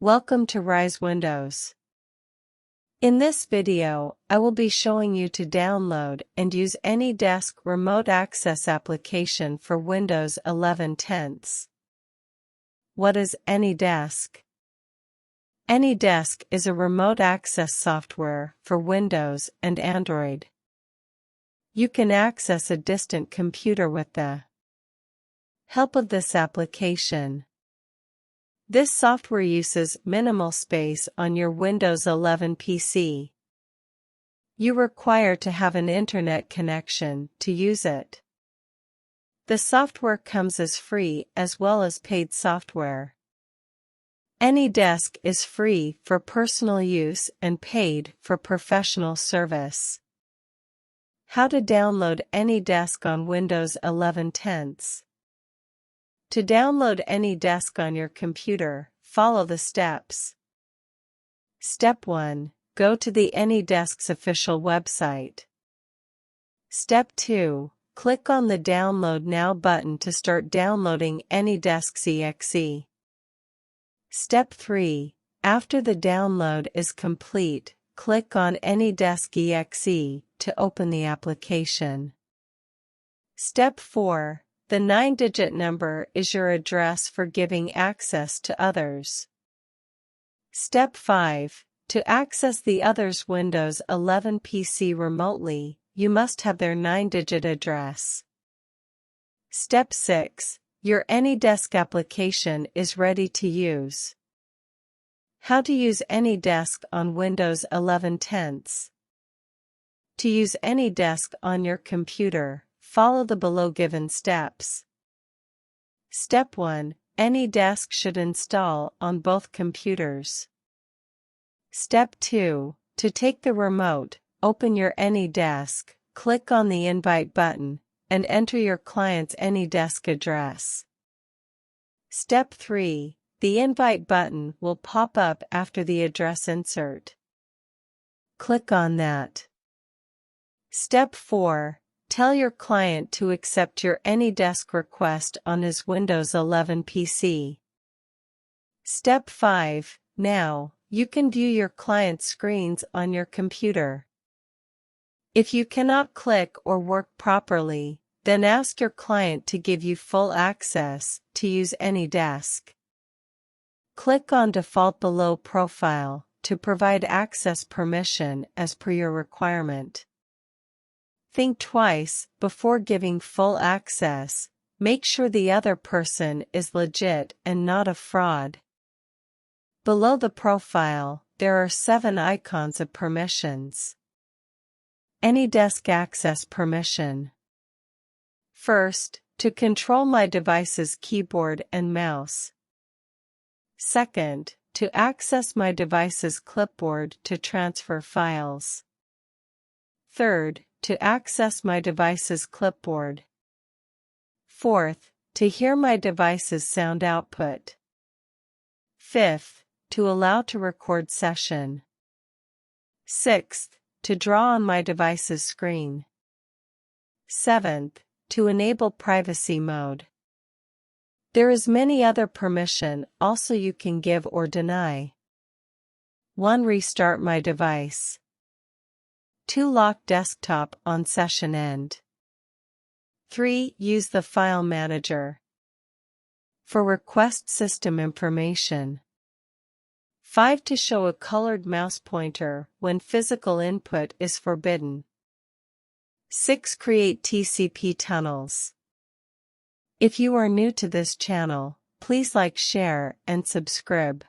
Welcome to RiseWindows. In this video, I will be showing you to download and use Anydesk remote access application for Windows 11 10s. What is Anydesk? Anydesk is a remote access software for Windows and Android. You can access a distant computer with the help of this application. This software uses minimal space on your Windows 11 PC. You require to have an internet connection to use it. The software comes as free as well as paid software. Anydesk is free for personal use and paid for professional service. How to download Anydesk on Windows 11 10s. To download Anydesk on your computer, follow the steps. Step 1. Go to the Anydesk's official website. Step 2. Click on the Download Now button to start downloading Anydesk's exe. Step 3. After the download is complete, click on Anydesk exe to open the application. Step 4. The 9-digit number is your address for giving access to others. Step 5. To access the other's Windows 11 PC remotely, you must have their 9-digit address. Step 6. Your Anydesk application is ready to use. How to use Anydesk on Windows 11 10s. To use Anydesk on your computer, follow the below given steps. Step 1. Anydesk should install on both computers. Step 2. To take the remote, open your Anydesk, click on the Invite button, and enter your client's Anydesk address. Step 3. The Invite button will pop up after the address insert. Click on that. Step 4. Tell your client to accept your Anydesk request on his Windows 11 PC. Step 5. Now, you can view your client's screens on your computer. If you cannot click or work properly, then ask your client to give you full access to use Anydesk. Click on Default below Profile to provide access permission as per your requirement. Think twice before giving full access. Make sure the other person is legit and not a fraud. Below the profile, there are 7 icons of permissions. Anydesk Access Permission. First, to control my device's keyboard and mouse. Second, to access my device's clipboard to transfer files. Third, to access my device's clipboard. Fourth, to hear my device's sound output. Fifth, to allow to record session. Sixth, to draw on my device's screen. Seventh, to enable privacy mode. There is many other permission also you can give or deny. 1. Restart my device. 2. Lock desktop on session end. 3. Use the file manager. 4. Request system information. 5. To show a colored mouse pointer when physical input is forbidden. 6. Create TCP tunnels. If you are new to this channel, please like, share, and subscribe.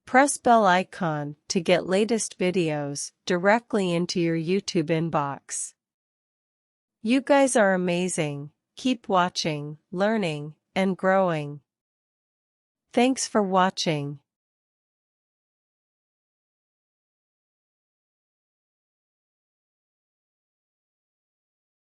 Press bell icon to get latest videos directly into your YouTube inbox. You guys are amazing. Keep watching, learning, and growing. Thanks for watching.